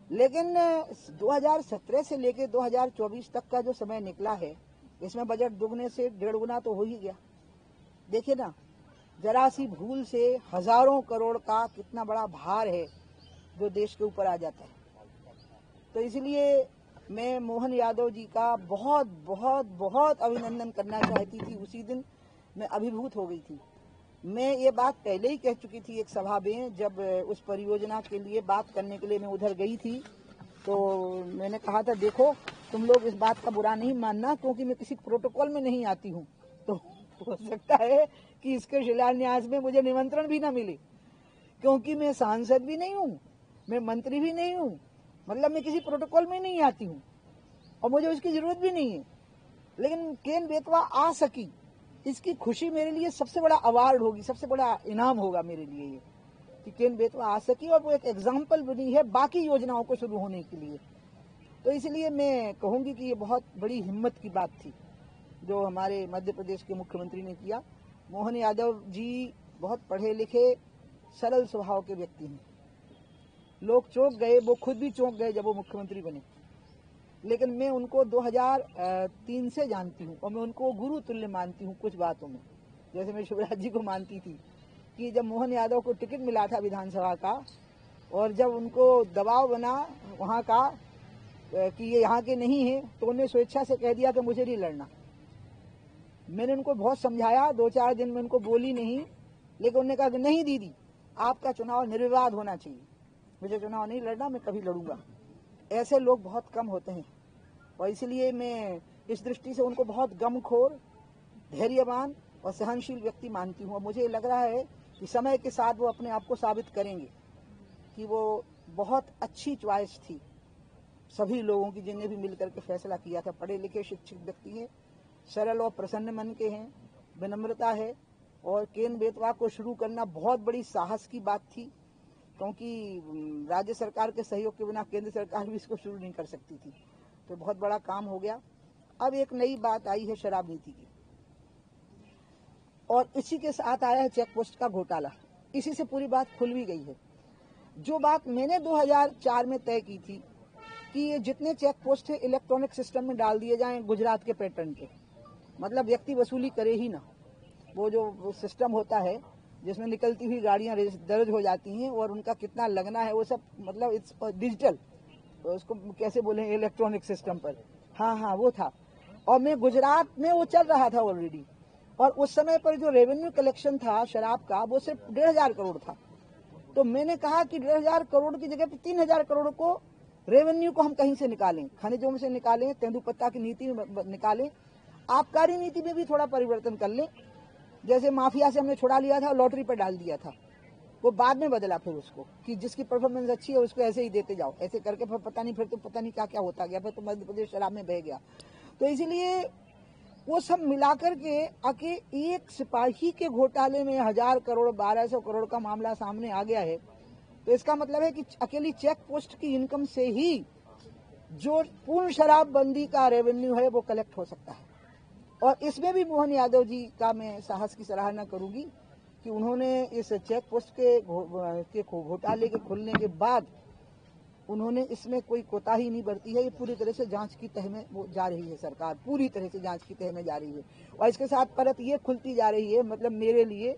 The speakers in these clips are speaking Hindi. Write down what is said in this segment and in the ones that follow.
लेकिन 2017 से लेकर 2024 तक का जो समय निकला है, इसमें बजट दुगने से 1.5 गुना तो हो ही गया। देखिए ना, जरा सी भूल से हजारों करोड़ का कितना बड़ा भार है जो देश के ऊपर आ जाता है। तो इसलिए मैं मोहन यादव जी का बहुत बहुत बहुत अभिनंदन करना चाहती थी। उसी दिन मैं अभिभूत हो गई थी। मैं ये बात पहले ही कह चुकी थी एक सभा में, जब उस परियोजना के लिए बात करने के लिए मैं उधर गई थी, तो मैंने कहा था देखो तुम लोग इस बात का बुरा नहीं मानना, क्योंकि मैं किसी प्रोटोकॉल में नहीं आती हूँ, तो हो सकता है कि इसके शिलान्यास में मुझे निमंत्रण भी ना मिले, क्योंकि मैं सांसद भी नहीं हूँ, मैं मंत्री भी नहीं हूँ, मतलब मैं किसी प्रोटोकॉल में नहीं आती हूँ और मुझे उसकी जरूरत भी नहीं है। लेकिन केन बेतवा आ सकी, इसकी खुशी मेरे लिए सबसे बड़ा अवार्ड होगी, सबसे बड़ा इनाम होगा मेरे लिए ये, कि केन बेतवा आ सकी और वो एक एग्जाम्पल बनी है बाकी योजनाओं को शुरू होने के लिए। तो इसलिए मैं कहूंगी कि ये बहुत बड़ी हिम्मत की बात थी जो हमारे मध्य प्रदेश के मुख्यमंत्री ने किया। मोहन यादव जी बहुत पढ़े लिखे सरल स्वभाव के व्यक्ति हैं। लोग चौंक गए, वो खुद भी चौंक गए जब वो मुख्यमंत्री बने, लेकिन मैं उनको 2003 से जानती हूँ और मैं उनको गुरु तुल्य मानती हूँ कुछ बातों में। जैसे मैं शिवराज जी को मानती थी कि जब मोहन यादव को टिकट मिला था विधानसभा का और जब उनको दबाव बना वहाँ का कि ये यहाँ के नहीं है, तो उन्होंने स्वेच्छा से कह दिया कि मुझे नहीं लड़ना। मैंने उनको बहुत समझाया, 2-4 दिन में उनको बोली नहीं, लेकिन उन्होंने कहा कि नहीं दीदी, आपका चुनाव निर्विवाद होना चाहिए, मुझे चुनाव नहीं लड़ना, मैं कभी लड़ूंगा। ऐसे लोग बहुत कम होते हैं और इसलिए मैं इस दृष्टि से उनको बहुत गमखोर, धैर्यवान और सहनशील व्यक्ति मानती हूँ। और मुझे लग रहा है कि समय के साथ वो अपने आप को साबित करेंगे कि वो बहुत अच्छी चॉइस थी सभी लोगों की, जिन्हें भी मिलकर के फैसला किया था। पढ़े लिखे शिक्षित व्यक्ति हैं, सरल और प्रसन्न मन के हैं, विनम्रता है। और केन बेतवा को शुरू करना बहुत बड़ी साहस की बात थी, क्योंकि राज्य सरकार के सहयोग के बिना केंद्र सरकार भी इसको शुरू नहीं कर सकती थी। तो बहुत बड़ा काम हो गया। अब एक नई बात आई है शराब नीति की, और इसी के साथ आया है चेक पोस्ट का घोटाला। इसी से पूरी बात खुल भी गई है। जो बात मैंने 2004 में तय की थी कि ये जितने चेक पोस्ट है इलेक्ट्रॉनिक सिस्टम में डाल दिए जाएं गुजरात के पैटर्न के, मतलब व्यक्ति वसूली करे ही ना। वो जो सिस्टम होता है जिसमें निकलती हुई गाड़ियां दर्ज हो जाती हैं और उनका कितना लगना है वो सब, मतलब इट्स डिजिटल, तो उसको कैसे बोले, इलेक्ट्रॉनिक सिस्टम पर। हाँ वो था। और मैं गुजरात में वो चल रहा था ऑलरेडी, और उस समय पर जो रेवेन्यू कलेक्शन था शराब का वो सिर्फ 1,500 करोड़ था। तो मैंने कहा कि 1,500 करोड़ की जगह पे 3,000 करोड़ को रेवेन्यू को हम कहीं से निकालें, खनिजों में से निकालें, तेंदुपत्ता की नीति में निकालें, आबकारी नीति में भी थोड़ा परिवर्तन कर लें। जैसे माफिया से हमने छुड़ा लिया था, लॉटरी पर डाल दिया था, वो बाद में बदला फिर उसको कि जिसकी परफॉर्मेंस अच्छी है उसको ऐसे ही देते जाओ, ऐसे करके फिर पता नहीं क्या क्या होता गया, फिर तो मध्य प्रदेश शराब में बह गया। तो इसलिए वो सब मिलाकर के एक सिपाही के घोटाले में 1,000 करोड़ 1,200 करोड़ का मामला सामने आ गया है। तो इसका मतलब है कि अकेली चेक पोस्ट की इनकम से ही जो पूर्ण शराबबंदी का रेवेन्यू है वो कलेक्ट हो सकता है। और इसमें भी मोहन यादव जी का मैं साहस की सराहना करूंगी कि उन्होंने इस चेक पोस्ट के घोटाले के खुलने के बाद उन्होंने इसमें कोई कोताही नहीं बरती है। ये पूरी तरह से जांच की तह में वो जा रही है, सरकार पूरी तरह से जांच की तह में जा रही है। और इसके साथ परत ये खुलती जा रही है, मतलब मेरे लिए,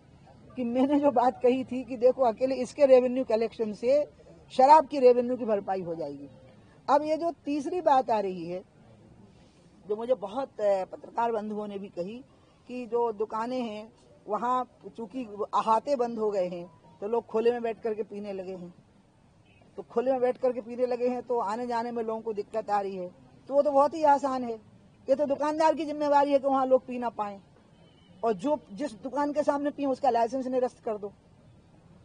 कि मैंने जो बात कही थी कि देखो अकेले इसके रेवेन्यू कलेक्शन से शराब की रेवेन्यू की भरपाई हो जाएगी। अब ये जो तीसरी बात आ रही है, जो मुझे बहुत पत्रकार बंधुओं ने भी कही, कि जो दुकानें हैं वहाँ चूंकि अहाते बंद हो गए हैं तो लोग खुले में बैठ करके पीने लगे हैं, तो खुले में बैठ करके पीने लगे हैं तो आने जाने में लोगों को दिक्कत आ रही है। तो वो तो बहुत ही आसान है, ये तो दुकानदार की जिम्मेवारी है कि वहाँ लोग पी ना पाए, और जो जिस दुकान के सामने पिए उसका लाइसेंस निरस्त कर दो।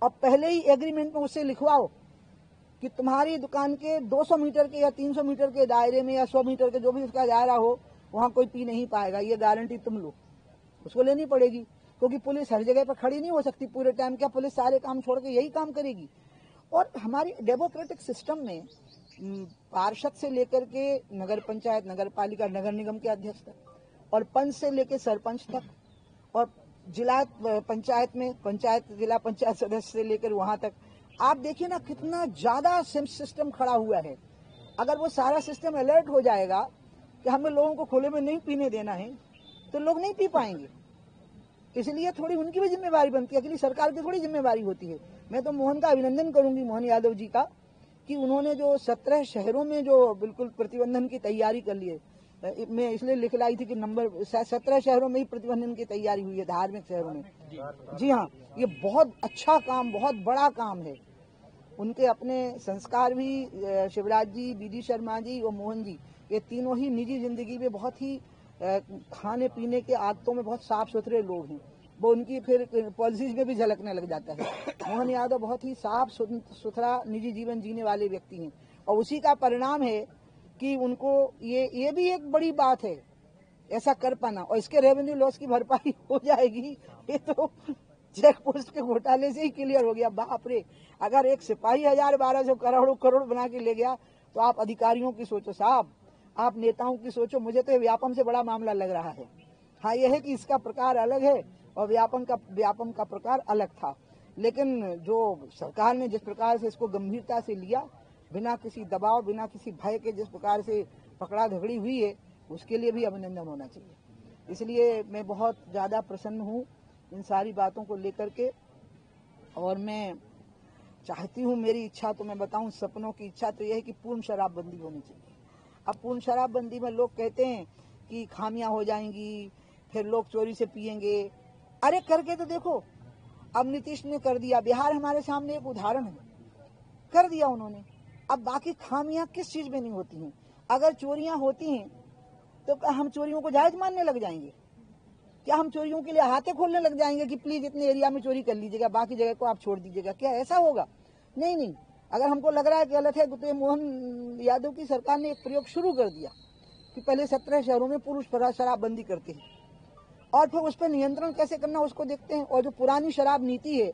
और पहले ही एग्रीमेंट में उससे लिखवाओ कि तुम्हारी दुकान के 200 मीटर के या 300 मीटर के दायरे में या 100 मीटर के जो भी उसका दायरा हो वहां कोई पी नहीं पाएगा, ये गारंटी तुम लो। उसको लेनी पड़ेगी, क्योंकि पुलिस हर जगह पर खड़ी नहीं हो सकती पूरे टाइम। क्या पुलिस सारे काम छोड़ के यही काम करेगी? और हमारी डेमोक्रेटिक सिस्टम में पार्षद से लेकर के नगर पंचायत, नगर पालिका, नगर निगम के अध्यक्ष तक, और पंच से लेकर सरपंच तक, और जिला पंचायत में जिला पंचायत सदस्य से लेकर वहां तक, आप देखिए ना कितना ज्यादा सिस्टम खड़ा हुआ है। अगर वो सारा सिस्टम अलर्ट हो जाएगा कि हमें लोगों को खुले में नहीं पीने देना है तो लोग नहीं पी पाएंगे। इसलिए थोड़ी उनकी भी जिम्मेवारी बनती है, अगली सरकार की थोड़ी जिम्मेवारी होती है। मैं तो मोहन का अभिनंदन करूंगी, मोहन यादव जी का, कि उन्होंने जो 17 शहरों में जो बिल्कुल प्रतिबंधन की तैयारी कर ली है। मैं इसलिए लिख लाई थी कि नंबर 17 शहरों में ही प्रतिबंधन की तैयारी हुई है, धार्मिक शहरों में। जी हाँ, ये बहुत अच्छा काम, बहुत बड़ा काम है। उनके अपने संस्कार भी, शिवराज जी, बीडी शर्मा जी और मोहन जी, ये तीनों ही निजी जिंदगी में बहुत ही खाने पीने के आदतों में बहुत साफ सुथरे लोग हैं। वो उनकी फिर पॉलिसीज में भी झलकने लग जाता है। मोहन यादव बहुत ही साफ सुथरा निजी जीवन जीने वाले व्यक्ति हैं, और उसी का परिणाम है कि उनको ये भी एक बड़ी बात है ऐसा कर पाना, और इसके रेवेन्यू लॉस की भरपाई हो जाएगी। ये तो चेक पोस्ट के घोटाले से ही क्लियर हो गया। बाप रे, अगर एक सिपाही 1200 करोड़ बना के ले गया तो आप अधिकारियों की सोचो साहब, आप नेताओं की सोचो। मुझे तो व्यापम से बड़ा मामला लग रहा है। हाँ, यह है कि इसका प्रकार अलग है और व्यापम का प्रकार अलग था, लेकिन जो सरकार ने जिस प्रकार से इसको गंभीरता से लिया, बिना किसी दबाव, बिना किसी भय के जिस प्रकार से पकड़ा झगड़ी हुई है, उसके लिए भी अभिनंदन होना चाहिए। इसलिए मैं बहुत ज्यादा प्रसन्न हूँ इन सारी बातों को लेकर के, और मैं चाहती हूँ, मेरी इच्छा तो मैं बताऊं, सपनों की इच्छा तो यह है कि पूर्ण शराबबंदी होनी चाहिए। अब पूर्ण शराबबंदी में लोग कहते हैं कि खामियां हो जाएंगी, फिर लोग चोरी से पिएंगे। अरे करके तो देखो, अब नीतीश ने कर दिया, बिहार हमारे सामने एक उदाहरण है, कर दिया उन्होंने। अब बाकी खामियां किस चीज में नहीं होती हैं? अगर चोरियां होती हैं तो हम चोरियों को जायज मानने लग जाएंगे? क्या हम चोरियों के लिए हाथे खोलने लग जाएंगे कि प्लीज इतने एरिया में चोरी कर लीजिएगा, बाकी जगह को आप छोड़ दीजिएगा? क्या ऐसा होगा? नहीं नहीं। अगर हमको लग रहा है कि गलत है तो मोहन यादव की सरकार ने एक प्रयोग शुरू कर दिया कि पहले 17 शहरों में पुरुष शराबबंदी करते हैं, और फिर उस पर नियंत्रण कैसे करना उसको देखते हैं। और जो पुरानी शराब नीति है,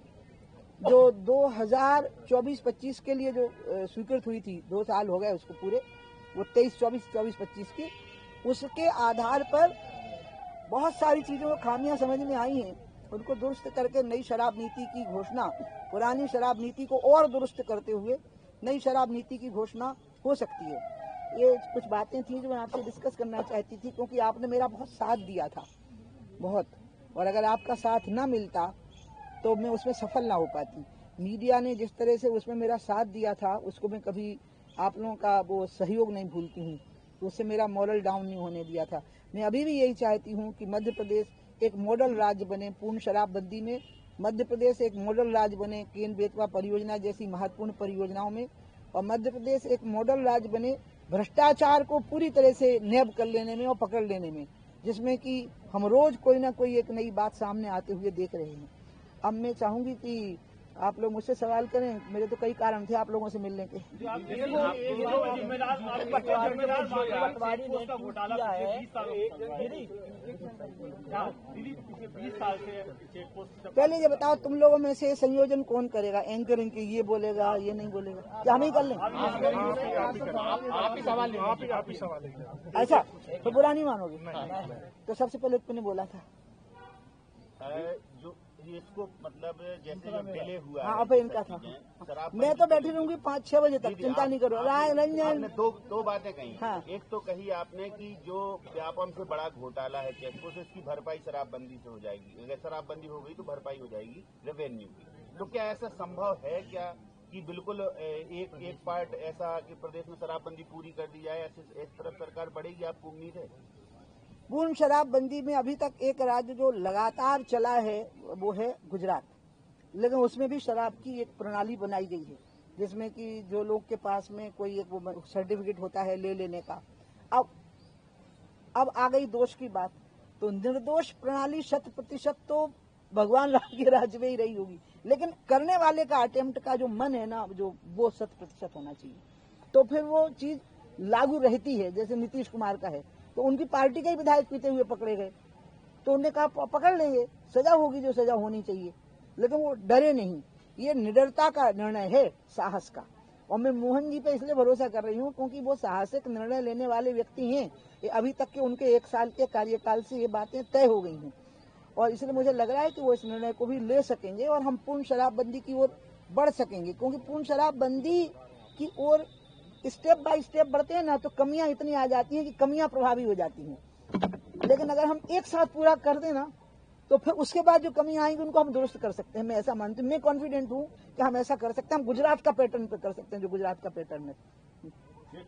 जो 2024-25 के लिए जो स्वीकृत हुई थी, 2 साल हो गए उसको पूरे, वो 23-24 की, उसके आधार पर बहुत सारी चीजों को खामियां समझ में आई हैं, उनको दुरुस्त करके नई शराब नीति की घोषणा, पुरानी शराब नीति को और दुरुस्त करते हुए नई शराब नीति की घोषणा हो सकती है। ये कुछ बातें थी जो मैं आपसे डिस्कस करना चाहती थी, क्योंकि आपने मेरा बहुत साथ दिया था, बहुत, और अगर आपका साथ ना मिलता तो मैं उसमें सफल ना हो पाती। मीडिया ने जिस तरह से उसमें मेरा साथ दिया था, उसको मैं कभी आप लोगों का वो सहयोग नहीं भूलती हूँ, तो उससे मेरा मॉरल डाउन नहीं होने दिया था। मैं अभी भी यही चाहती हूँ कि मध्य प्रदेश एक मॉडल राज्य बने पूर्ण शराबबंदी में, मध्य प्रदेश एक मॉडल राज्य बने केन बेतवा परियोजना जैसी महत्वपूर्ण परियोजनाओं में, और मध्य प्रदेश एक मॉडल राज्य बने भ्रष्टाचार को पूरी तरह से नैब कर लेने में और पकड़ लेने में, जिसमें कि हम रोज कोई ना कोई एक नई बात सामने आते हुए देख रहे हैं। अब मैं चाहूंगी कि आप लोग मुझसे सवाल करें, मेरे तो कई कारण थे आप लोगों से मिलने के। पहले ये बताओ, तुम लोगों में से संयोजन कौन करेगा? एंकरिंग की ये बोलेगा, ये नहीं बोलेगा, क्या हम ही कर लें? ऐसा तो बुरा नहीं मानोगे? तो सबसे पहले तुमने बोला था जो इसको मतलब जैसे जब डिले हुआ, हाँ, अब इनका था। मैं तो बैठी रहूंगी 5-6 बजे तक, चिंता नहीं करो। रंजन दो बातें कही। हाँ। एक तो कही आपने कि जो व्यापम से बड़ा घोटाला है चेकपोस्ट, इसकी भरपाई शराबबंदी से हो जाएगी। अगर शराबबंदी हो गई तो भरपाई हो जाएगी रेवेन्यू की। तो क्या ऐसा संभव है क्या कि बिल्कुल एक पार्ट ऐसा कि प्रदेश में शराबबंदी पूरी कर दी जाए, इस तरफ सरकार बढ़ेगी? आपको उम्मीद है? पूर्ण शराबबंदी में अभी तक एक राज्य जो लगातार चला है वो है गुजरात, लेकिन उसमें भी शराब की एक प्रणाली बनाई गई है, जिसमें कि जो लोग के पास में कोई एक वो सर्टिफिकेट होता है ले लेने का। अब आ गई दोष की बात, तो निर्दोष प्रणाली 100% तो भगवान राम के राज्य में ही रही होगी, लेकिन करने वाले का अटेम्प्ट का जो मन है ना, जो वो 100% होना चाहिए, तो फिर वो चीज लागू रहती है। जैसे नीतीश कुमार का है, तो उनकी पार्टी के ही विधायक पीते हुए पकड़े गए, तो उन्होंने कहा पकड़ लेंगे, सजा होगी जो सजा होनी चाहिए, लेकिन वो डरे नहीं। ये निडरता का निर्णय है, साहस का, और मैं मोहन जी पे इसलिए भरोसा कर रही हूँ क्योंकि वो साहसिक निर्णय लेने वाले व्यक्ति हैं। ये अभी तक के उनके 1 साल के कार्यकाल से ये बातें तय हो गई हैं, और इसलिए मुझे लग रहा है कि वो इस निर्णय को भी ले सकेंगे और हम पूर्ण शराबबंदी की ओर बढ़ सकेंगे, क्योंकि पूर्ण शराबबंदी की ओर स्टेप बाय स्टेप बढ़ते हैं ना तो कमियां इतनी आ जाती हैं कि कमियां प्रभावी हो जाती हैं। लेकिन अगर हम एक साथ पूरा कर दें ना तो फिर उसके बाद जो कमियां आएंगी उनको हम दुरुस्त कर सकते हैं। मैं ऐसा मानती हूँ, मैं कॉन्फिडेंट हूँ कि हम ऐसा कर सकते हैं। हम गुजरात का पैटर्न पे कर सकते हैं, जो गुजरात का पैटर्न है।